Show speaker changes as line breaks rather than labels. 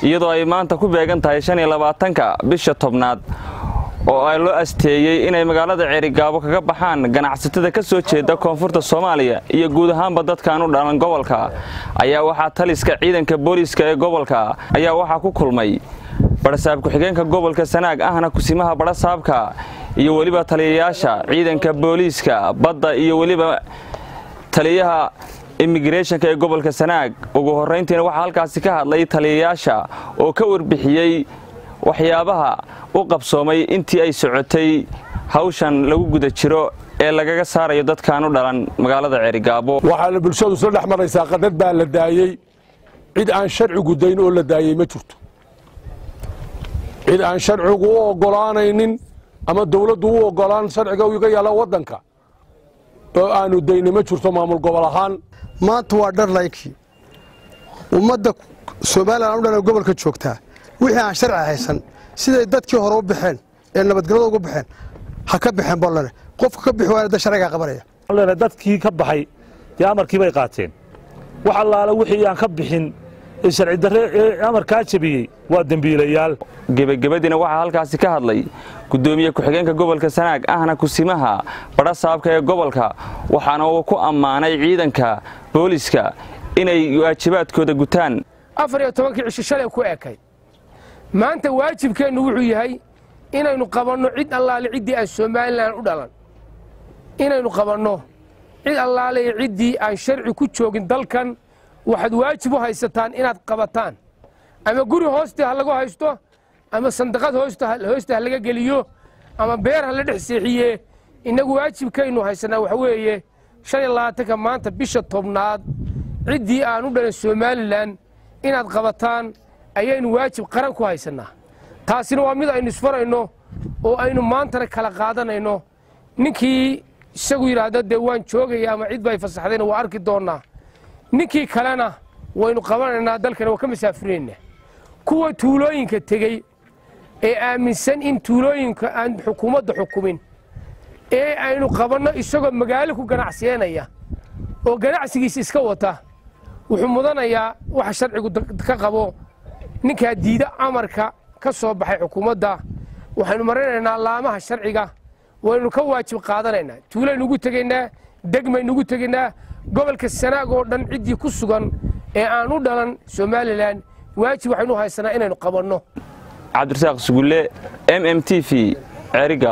iyadoo ay maanta ku beegan tahay 25-ka bisha tobnaad oo ay loo asteeyay inay magaalada Ceerigaabo kaga baxaan ganacsatada ka soo jeeda koonfurta Soomaaliya iyo guud ahaanba dadkan u dhalan gobolka ayaa waxa taliska ciidanka booliska ee gobolka ayaa waxa ku kulmay barasaab ku xigeenka gobolka Sanaag ahna kusimaha barasaabka iyo waliba taliyayaasha ciidanka booliska badda iyo waliba taliyaha immigration ee gobolka Sanaag ugu horeyntiina waxa halkaasi ka hadlay taliyayaasha oo ka warbixiyay waxyaabaha u qabsoomay intii ay socotay hawshan lagu guda jiro ee lagaga saarayo dadkan u dhalan magaalada Ceerigaabo
waxa la bulshadu soo dhaxmaraysaa qadad baa la daayay cid aan sharcigu dayn oo la daayay ma jirto cid aan sharcigu u ogolaanaynin ama dawladdu u ogolaan sharciga uu iga yaala wadanka oo aanu dayn ma jirto maamul gobol ahaan
maanta waa dharlayki ummadda Soomaaliland u dhalan gobolka joogta wixii aan sharci haysan siday dadkii hore u baxeen ee nabadgelyada ugu baxeen ha ka baxeen boolana qofka ka bixi waa sharciga qabanaya
dadkii ka baxay amarkii bay qaateen wax allaala wixii aan ka bixin sharci darre amarka jabiyay waa dambiilayaal
gabagabadina waxa halkaasi ka hadlay gudoomiye ku xigeenka gobolka Sanaag ahna kusimaha barasaabka ee gobolka waxaana uu ku ammaanay ciidanka booliska inay waajibaadkooda gutaan
14 cisho shalay ku eekay maanta waajibkeenu wuxuu yahay inaynu qabanno cid allaale ciddii aan Soomaaliland u dhalan inaynu qabanno cid allaale ciddii aan sharci ku joogin dalkan waxaad waajib u haysataan inaad qabataan ama guri hoosta lagu haysto ama sandaqad hoosta laga geliyo ama beer la dhex seexiye inagu waajibkeenu haysanaa waxa weeye 25ka maanta bisha tobnaad ciddii aan u dhalan Soomaaliland inaad qabataan ayaynu waajib qaran ku haysanaa taasina waa mid aynu isfarayno oo aynu maantana kala qaadanayno ninkii isagu yiraahdo waan joogay ama cid bay fasaxdeen waa arki doonaa ninkii kalena waynu qabanaynaa dalkana waa ka masaafureenna kuwa tuulooyinka tegay ee aaminsan in tuulooyinka aan xukuumadda xukumin ee aynu qabanno isagoo magaalo ku ganacsiyeynaya oo ganacsigiisa iska wata wuxuu mudanayaa waxa sharcigu ka qabo ninka diida amarka ka soo baxay xukuumadda waxaanu marinaynaa laamaha sharciga waynu ka waajib qaadanaynaa tuulaynu ugu tegaynaa degmaynu ugu tegaynaa gobolka Sanaag oo dhan ciddii ku sugan ee aan u dhalan Soomaaliland waajib waxaynu haysanaa inaynu qabanno
Cabdirasaaq Sugulle MMTV Ceerigaabo